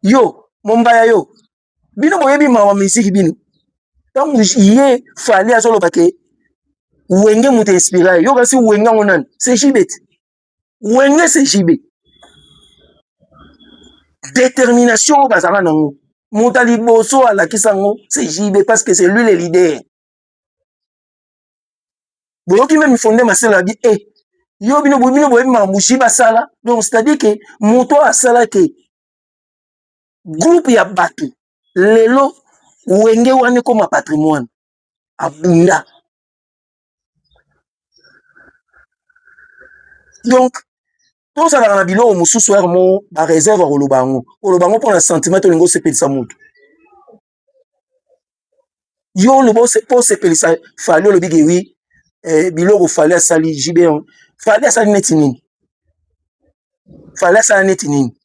yo mombaya yo bino boyebi mawa misiki bino ntango ye Fali azoloba ke wenge moto inspira yo kasi wenge yango nani c'est jibe te wenge c'est jibe détermination oyo bazala nango moto ya liboso alakisa yango c'est jibe parce que c'est lui le leader boyoki même fonde masela bi yo bino boyebi makambo ji basala donc c'est-à-dire que moto asala ke groupe ya bato lelo wenge wana ekoma patrimoine abunda donc tozalaka na biloko mosusu ere mo bareserve ya koloba yango mpona sentiment tolingi osepelisa moto yo oloba mpo osepelisa Fali olobi ke wi biloko Fali asali jibe Fali asali neti nini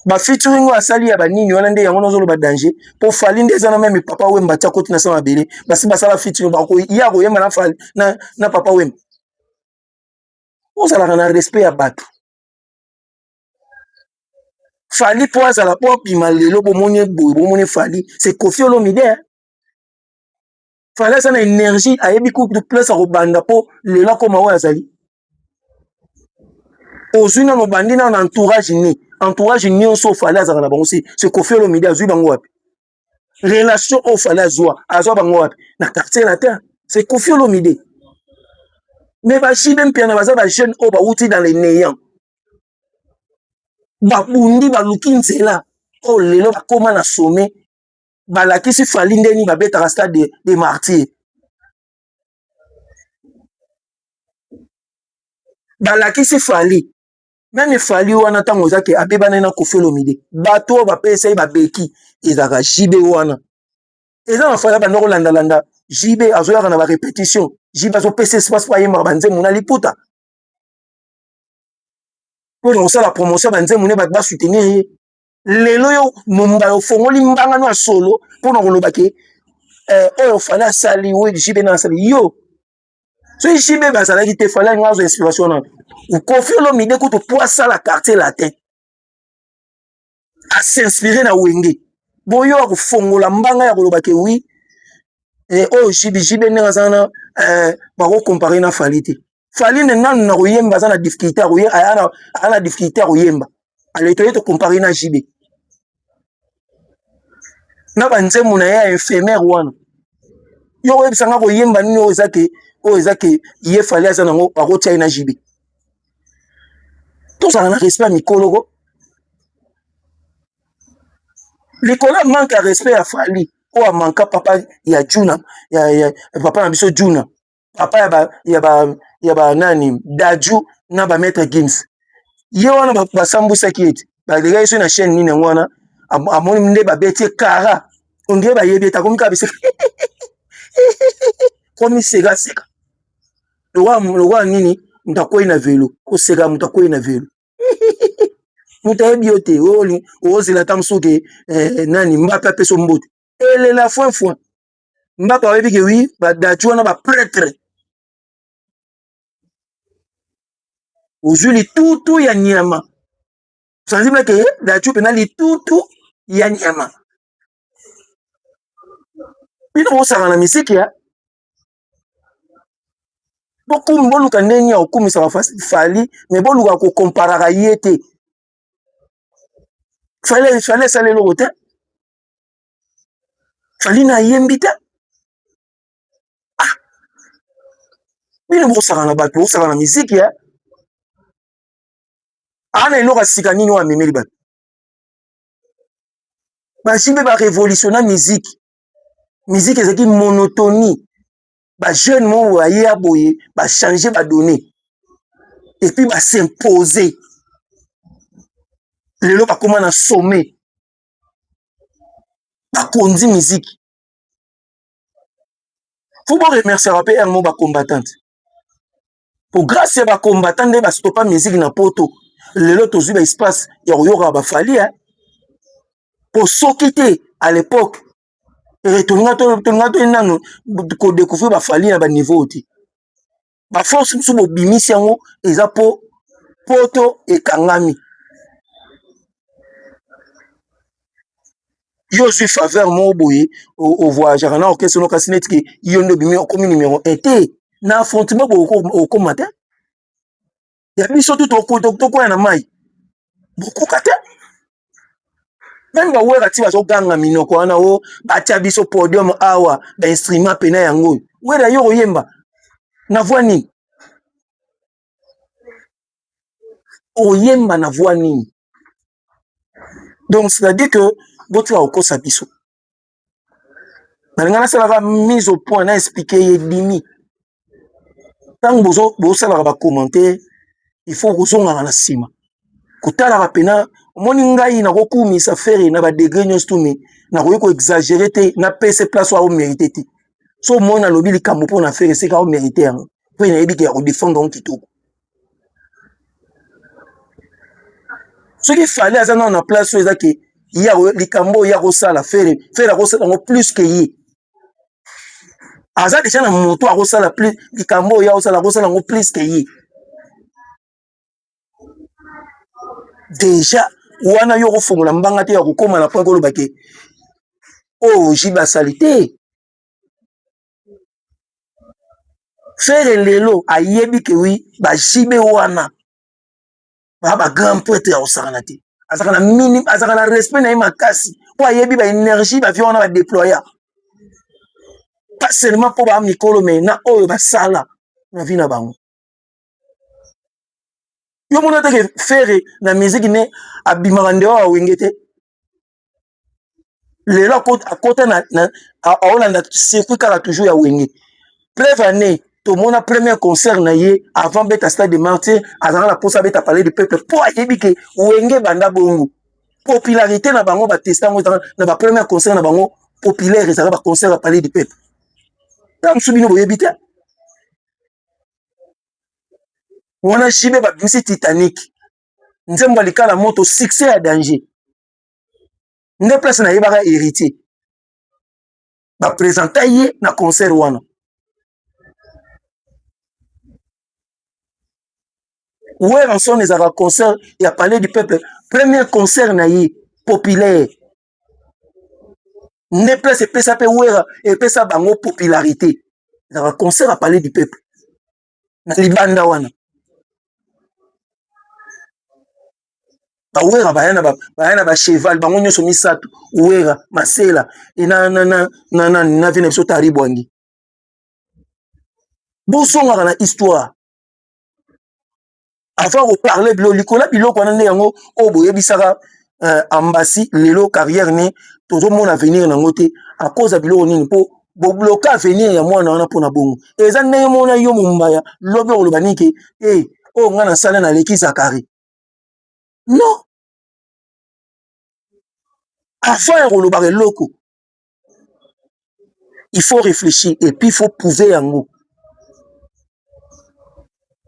bafeaturing oyo asali ya banini wana nde yango nozoloba danger mpo Fali nde eza na meme papa wemba atia koti na sa mabele basi basala featuring ya koyemba na Fali na papa wemba ozalaka na respect ya bato Fali mpo azala mpo abima lelo bomoni boye bomoni Fali c'est Koffi Olomide Fali aza na énergie ayebi coupe de place akobanda mpo lelo akoma oyo azali ozwi nano bandi nano na entourage nyonso Fali azalaka na bango c'est Koffi Olomide azwi bango wapi relation oyo Fali azwa bango wapi na quartier latin c'est Koffi Olomide mais bajibe mpiana baza bajeune oyo bauti dans les néants babundi baluki nzela oyo lelo bakoma na sommet balakisi Fally ndeni babetaka stade de martyrs. Balakisi Fally. Même Fally wana tango ozake abebana na Koffi Olomide. Bato bapesa babeki ezaka JB wana. Eza na Fally bando landa JB azoyaka na ba répétition. JB azopesa espace pa yemba banzemu na liputa. Pour la promotion banzemu ne ba soutenir ye. Lelo yo mumba yo fongoli mbanga no solo pour na koloba ke oyo Fally asali we JB na asali yo. So JB bazalaki te Fally ngazo inspiration na. Ou Koffi Olomide kutu po asala quartier latin. A s'inspirer na wenge. Boyo a kufongola mbanga ya koloba ke oui. Oh JB ne ngazana bako comparer na Fally te. Fally ne nanu na koyemba za na difficulté ana difficulté koyemba. Ale to comparer na JB. Na banzemu na ya infirmière wana. Yo webisanga koyemba nini o ezake ye Fally azana ngo bako tia na JB. Tout ça na respect mikolo. L'école manque à respect à Fally. Ou a manqué papa ya Juna, ya papa na biso Juna. Papa ya ba nani Daju na ba maître Gims. Ye wana ba sambusa kieti. Ba lega iso na chaîne nini wana amoni mnde ba beti kara. Onge ba yebeta komi ka bise. Komi sega. Lowa nini mtakoi na velo. Ko sega mtakoi na velo. Mutayebi yote ozela tamsuke nani Mbappé peso mbote. Elle la fois. Mbappé webi ke oui ba Daju na ba prêtre. Ozuli tutu ya nyama. Sensible ke Daju penali tutu ya nyama. Bino osaka na misiki ya. Beaucoup boluka ndeni ya okumisa ba Fally mais boluka ko comparera yete. Fallait saler le côté. Fally na yembita. Ah. Bino osaka na bato, osaka na musique ya. Ana ino kasika nini wa memeli bato. Ba JB ba révolutionner musique. Musique ezaki monotonie. Ba jeune mo wa ya boye, ba changer ba donner. Et puis ba s'imposer. Lelo ba koma na sommet. Ba kondi musique. Faut pas remercier rapper un mot ba combattante. Pour grâce à ba combattant de ba stopper musique na poto. Lelo tozu ba espace ya koyoka ba Fally hein. Pour s'occuper à l'époque. Et tongato nanu ko découvrir ba Fally na ba niveau ti. Ba force musu bo bimisi yango eza po poto e kangami. Yo suis faveur mo boye au voyageur na orchestre no kasinet ki yondo bimi comme numéro 1 té na affrontement au commaté. Ya biso tout ko na mai. Beaucoup kate. Même ba wera ti bazo ganga minoko wana o batia biso podium awa ba instrument pena yango. Wera yo yemba. Na voix nini? Oyemba na voix nini? Donc c'est-à-dire que botu a okosa biso. Balingana sala mise au point na expliquer yedimi. Tant bozo sala ba commenter, il faut kozonga na sima. Kotala ba pena omoni ngai na kokumisa faire na ba degré nyostumi na ko exagérer te na pese place wa o mériter te. So mona lobi likambo po na faire c'est ka o mériter yango. Po na yebi ke o défendre on kitoko. Ce qu'il fallait à na place so ezaki ya likambo ya kosala faire kosala ngo plus que yi. Aza déjà na moto a kosala plus likambo ya kosala ngo plus que yi. Déjà wana yo kofungola mbanga te ya kokoma na point koloba ke oh JB salité. Faire lelo ayebi ke oui ba JB wana ba grand prêtre ya osakana te. Azaka na minimum, azaka na respect na makasi. Po ayebi ba énergie ba viona ba déployer. Pas seulement pour ba mikolo mais na oyo ba sala na vie na bango. Yo mona te ke faire na musique ne abimaka ndeo wa wengete. lelo akota aolanda circuit kaka toujours ya wenge preuve année tomona premier concert na ye avant beta stade de martyr azalaka na posa beta palais du peuple po ayebi ke wenge banda bongo popularité na bango batesta yango na bapremier concert na bango populaire ezalaka baconcert ya palais du peuple ta mosu bino boyebi te wana jibe babimisi Titanic nzembo alikala moto succès ya danger nde place na yebaka héritier baprésenta ye na concert wana Weranson ezalaka concert ya palais du peuple premier concert na ye populaire nde place epesa mpe wera epesa bango popularité ezalaka concert ya palais du peuple na libanda wana bawera baya na bacheval bango nyonso misato wera masela na vina biso tari bwangi bosongaka na histoire avant koparle bilo likola biloko wana nde yango oyo boyebisaka ambasi lelo carrière ne tozomona avenir nango te a cause ya biloko nini mpo bobloka avenir ya mwana wana mpona bongo eza ndenge mona yo mombaya lobi okoloba nike oyo nga nasala naleki zakari non avant ya kolobaka eloko il faut réfléchir et puis il faut prouver yango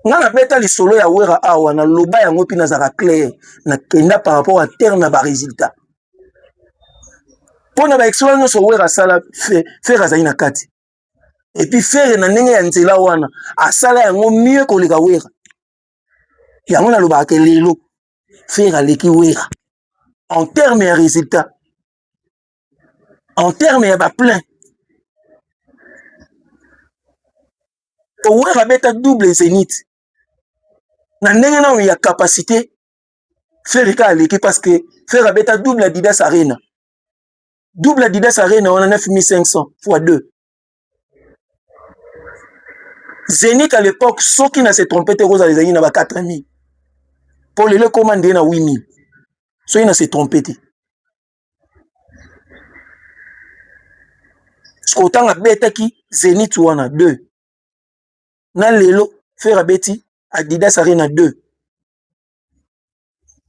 nga nabeta lisolo ya wera awa na loba yango mpe nazalaka clair nakenda par rapport à terme na barésultat mpo na baexploit nyonso wera asala fere azali na kati epuis fere na ndenge ya nzela wana asala yango mieux koleka wera yango nalobaka ke lelo fere aleki wera en terme ya résultat en terme ya baplein wera abeta double zénith na ndenge nano ya capacité fere ka aleki parce que fere abeta double Adidas Arena double Adidas Arena wana 9500 fois 2 Zénith à l'époque soki na se trompé te kozala ezali na ba 4000 po lelo ekoma ndenge na 8000 soki na se trompé te soki otanga betaki Zénith wana 2 na lelo fere abeti Adidas Arena 2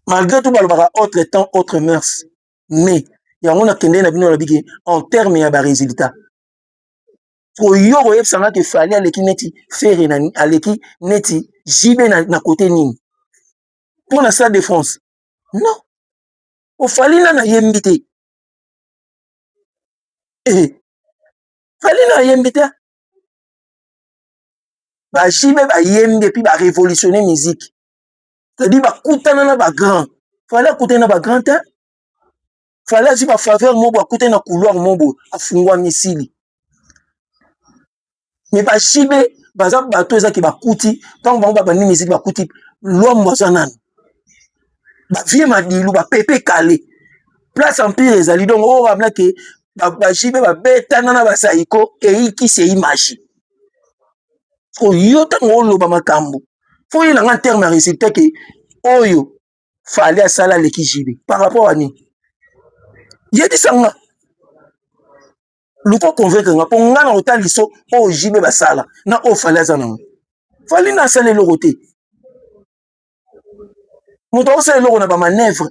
malgré tout balobaka autre temps autre mœurs mais yango nakende na bino nabiki en terme ya barésultat oyo koyebisanga ke fali aleki neti fere aleki neti jibe na kote nini mpo na Stade de France non ofali na nayembi te fali na nayembi te bajibe bayembi epuis barévolutionner musique c'est-à-dire bakutana na bagrand fali akutana na bagrand te fali azwi bafaveur mobo akutana na couloir mobo afungwa misili mais bajibe baza bato ezaki bakuti ntango bango babandi musique bakuti lwambo aza nani bavie madilu bapepe kale place empire ezali donc oyo babla ke bajibe babetana na basaiko eyikisi eyimagie oyo ntango oloba makambo fo yelanga terme ya résultat ke oyo fali asala aleki jibe par rapport à nini yebisanga luko convaincre nga mpo nga na otaliso oyo jibe basala na oyo fali aza nango fali na asala eloko te moto akosala eloko na bamanevre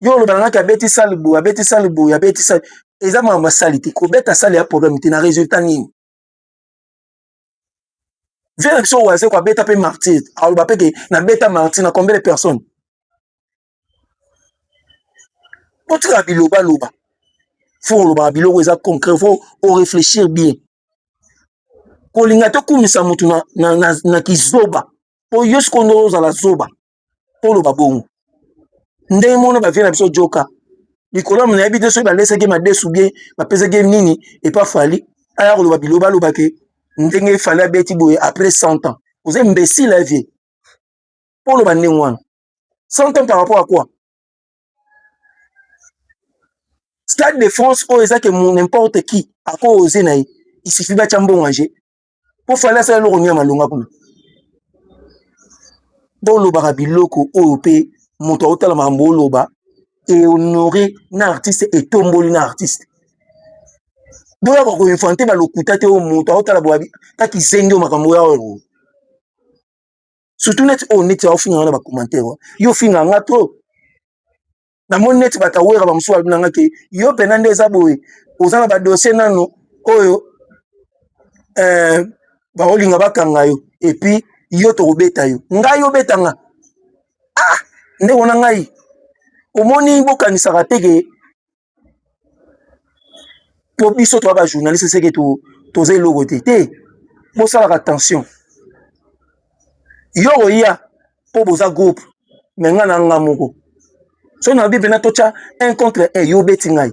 yo olobanangaki abeti sale boye abeti sale boye abeti sale eza makambo asali te kobeta sale ya problème te na résultat nini vere biso oyo aze koabeta mpe martyr aloba mpe ke nabeta martyr na combien de personnes otika bilobaloba fo olobaka biloko eza concret fo oréfléchir bien kolinga tokumisa motu na kizoba po yo sikondo ozala zoba po oloba bongo ndenge mona bavie na biso joka likolo ya nayebi te soki balesaki madesu bien bapesaki nini epa fali aya koloba bilobaloba ke ndenge fali abeti boye après 100 ans oza imbécile ya vie po oloba ndenge wana 100 ans par rapport à quoi Stade de France oyo eza ke n'importe qui ako oze na ye il suffit batya mbongo anje po fali asala eloko nini ya malonga kuna po olobaka biloko oyo mpe moto aotala makambo oloba et honorer na artiste et tomboli na artiste. Donc là ko infante ba lokuta te o moto otala boabi ta ki zengi o makambo ya o. Surtout net honnête ya ofinga na ba commentaire. Yo finga nga to. Na mon net ba tawera ba mso aluna nga ke yo penande za boy. Ozana ba dossier nano oyo ba olinga bakanga yo et puis yo to beta yo. Nga yo betanga. Ah, nde wona ngai. Omoni bokanisa rateke pour biso to ba journaliste c'est que to zai logo te. Bo sala attention. Yo oya po boza groupe mais nga na nga moko. So na bible na tocha 1 contre 1 yo beti ngai.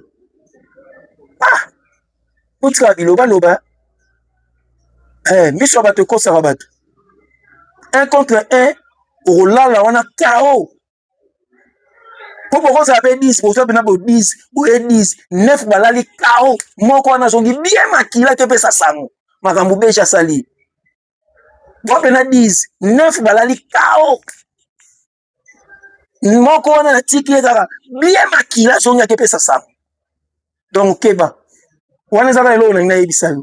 Ah, potika biloba loba. Miso ba te kosa bato. 1 contre 1 olala wana KO. Pourquoi ça fait 10 pour ça bena bo 10 ou 10 9 balali KO moko wana zongi bien makila te pesa sango makambo beja sali bo bena 10 9 balali KO moko wana na tiki ezaka bien makila zongi te pesa sango donc keba wana zaka elo na ngai ebisani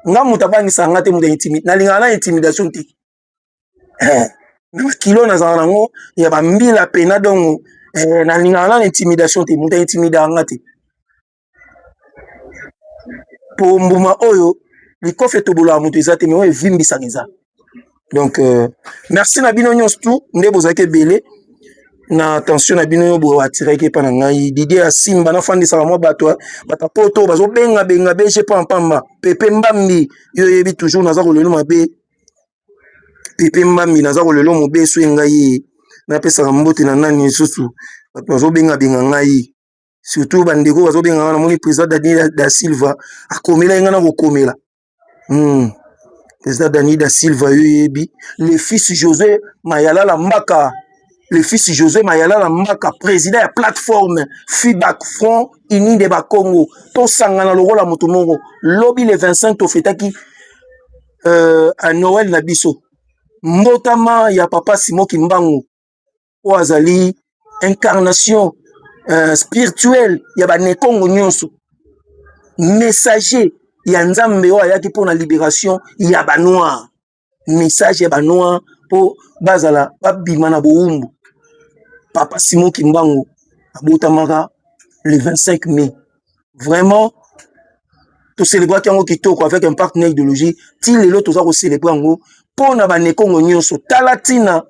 nga mutabangi sanga te muta intimide na linga na intimidation te na kilo na zana ngo ya ba mbila pena donc na linga na intimidation te muta intimida ngate po mbuma oyo likofe to bola mutu ezate mais oyo vimbisa ngeza donc merci na bino nyonso tout nde bozake belé na attention na bino bo attirer ke pa na ngai Didier Asimba na fandi sa mo bato bata poto bazo benga beje pamba pepe mbambi yo yebi toujours naza ko lelo mabe pepe mbambi naza ko lelo mo beso ngai na pesa mbote na nani susu bazo benga ngai surtout bandeko bazo benga na moni président Daniel da Silva akomela ngana ko komela président Daniel da Silva yebi le fils José Mayala la Mbaka le fils José Mayala la Mbaka président ya plateforme FIBAC Front Uni de Bakongo to sangana lokola moto moko lobby le 25 to fetaki à Noël na biso mbotama ya papa Simon Kimbangu o azali incarnation spirituelle ya ba nekongo nyonso messager ya nzambe o ayaki pour la libération ya ba noir message ya ba noir po bazala babima na boumbu papa Simon Kimbangu abotamaka le 25 mai vraiment to célébrer kango kitoko avec un partenaire idéologie ti lelo toza ko célébrer ngo pona ba nekongo nyonso talatina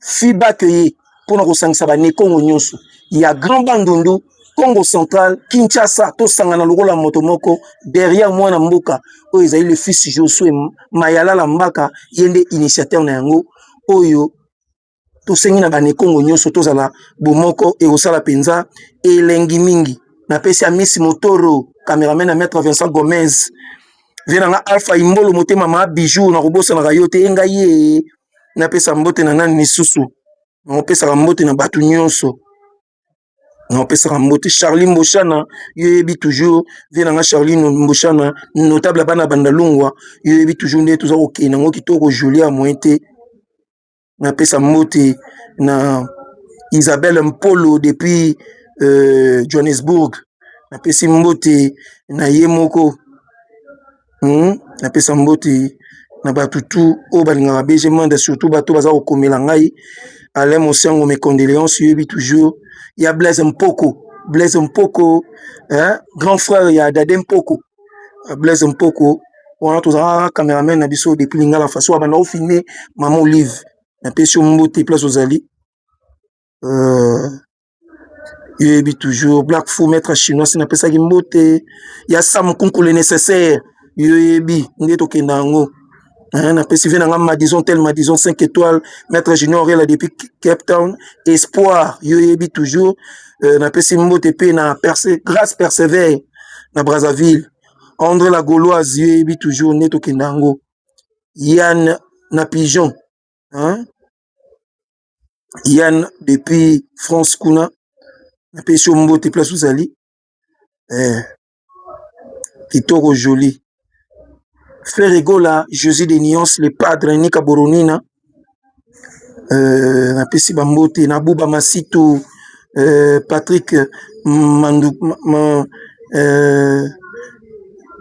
FIBAC ye pona ko sangisa ba nekongo nyonso ya Grand Bandundu Congo Central Kinshasa to sangana lokola moto moko derrière moi na mboka o ezali le fils Josué Mayala la Mbaka yende initiateur na yango oyo to sengi na ba nekongo nyonso to zala bomoko e osala penza elengi mingi na pesi ya Miss Motoro cameraman na maître Vincent Gomez venanga Alpha Imbolo motema ma bijou na kobosa na kayote engaye na pesa mbote na nani misusu na pesa mbote na batu nyonso na pesa mbote Charlie Mboshana yebi toujours venanga Charlie Mboshana notable bana bandalungwa yebi toujours nde tuza kokena ngo kitoko Julia Mointe na pesa mbote na Isabelle Mpolo depuis Johannesburg na pesi mbote na yemoko na pesa mbote na batutu o balinga BG manda surtout bato baza kokomela ngai Alain Mosango mes condoléances yebi toujours ya Blaise Mpoko grand frère ya Dade Mpoko Blaise Mpoko wana toza cameraman na biso depuis lingala faso abana filmer maman Olive na pesi mbote place ozali yebi toujours Black Fou maître chinois na pesa ki mbote ya Sam Kunku le nécessaire yebi nde tokenda ngo na pesi vena nga Madison 5 étoiles maître junior là depuis Cape Town espoir yebi toujours na pesi mbote pe na grâce persévère na Brazzaville André la Gauloise yebi toujours nde tokenda ngo Yann na Pigeon Yann depuis France kuna na pesi mbote place uzali kitoko joli Frère Egola, Jésus de Nyons, le padre Nika Boronina, na pesi bambote, na Buba Masito, Patrick Mandou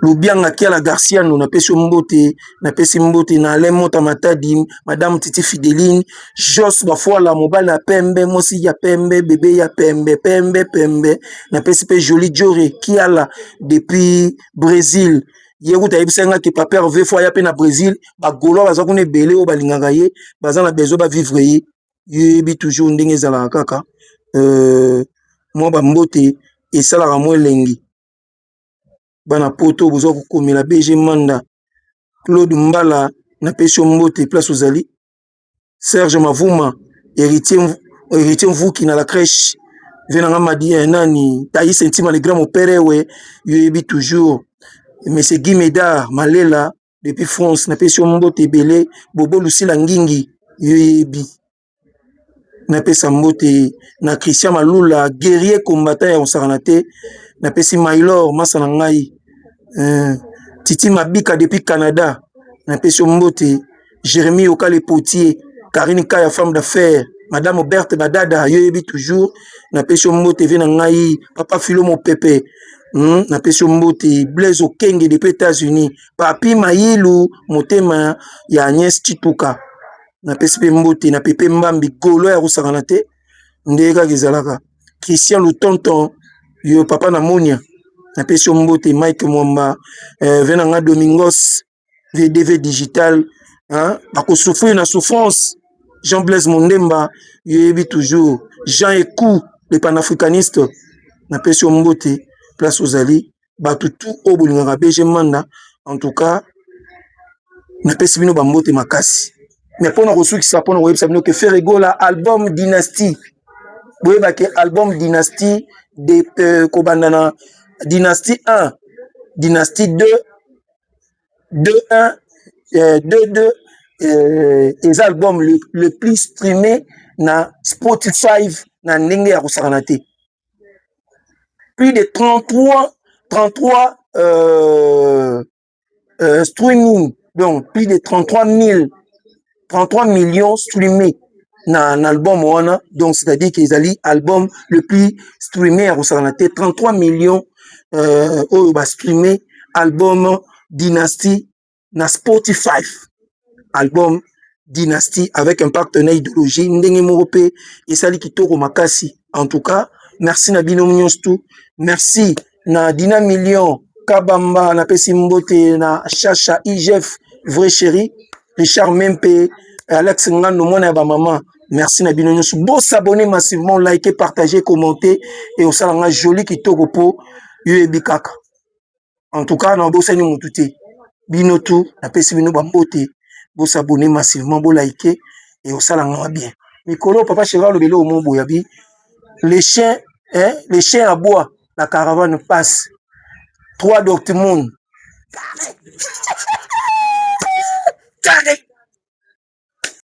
Lubianga Kiala Garcia no na pesi mbote na Alain Mota Matadi Madame Titi Fideline Jos Bafola mobile ya pembe mosi ya pembe bébé ya pembe na pesi pe Joli Jore Kiala depuis Brésil yekuta yebisanga ke papa Hervé fois ya pe na Brésil ba golo baza kuna ebele o balingaka ye baza na besoin ba vivre ye yebi toujours ndenge ezalaka kaka mwa ba mbote esalaka mo elengi bana poto bozo kokomela BG Manda Claude Mbala na pesio mbote place ozali Serge Mavuma héritier Mvuki na la crèche venanga madi nani Taïs Intima le grand opéré we yebi toujours Monsieur Guy Médard Malela depuis France na pesio mbote belé Bobo Lucila Ngingi yebi na pesa mbote na Christian Malula guerrier combattant ya Osaranate na pesi Maylor masa na ngai Titi Mabika depuis Canada na pesi mbote Jérémy Okale Potier Karine Kaya femme d'affaires Madame Berthe Badada yebi toujours na pesi mbote vena ngai Papa Philomo Pepe na pesi mbote Blaise Okenge depuis États-Unis Papi Mayilu motema ya Agnès Chituka na pesi mbote na Pepe Mbambi golo ya kusakana te ndeka kizalaka Christian Lutonton yo papa na Monia na pesi mbote Mike Mwamba venanga Domingos VDV digital bako souffrir na souffrance Jean Blaise Mondemba yebi toujours Jean Ekou le panafricaniste na pesi mbote place ozali batu tout obolingaka BG Manda en tout cas na pesi bino bambote makasi mais pour nous ressources ça pour nous web ça que faire gola album dynastie boye ba ke album dynastie de kobandana dynastie 1 dynastie 2 2-1 2-2 les albums le plus streamé na Spotify na ndenge ya kusakana te plus de 33 streaming donc plus de 33 millions streamés dans un album wana donc c'est-à-dire qu'ils allaient album le plus streamé à Rosanate 33 millions streamé album Dynasty na Spotify album Dynasty avec un partenaire idéologie ndenge morope et sali kitoko makasi en tout cas merci na bino nyonso merci na Dina Million Kabamba na pesi mbote na Chacha IGF vrai chéri Richard Mempe Alex Ngando mona ba maman merci na bino nyonso bo s'abonner massivement liker partager commenter et osalanga joli kitoko po yebi kaka en tout cas na bo sani mututé bino tout na pesi bino ba mbote bo s'abonner massivement bo liker et osalanga bien mikolo papa chéri le belo mo boyabi les chiens à bois la caravane passe 3 Dortmund carré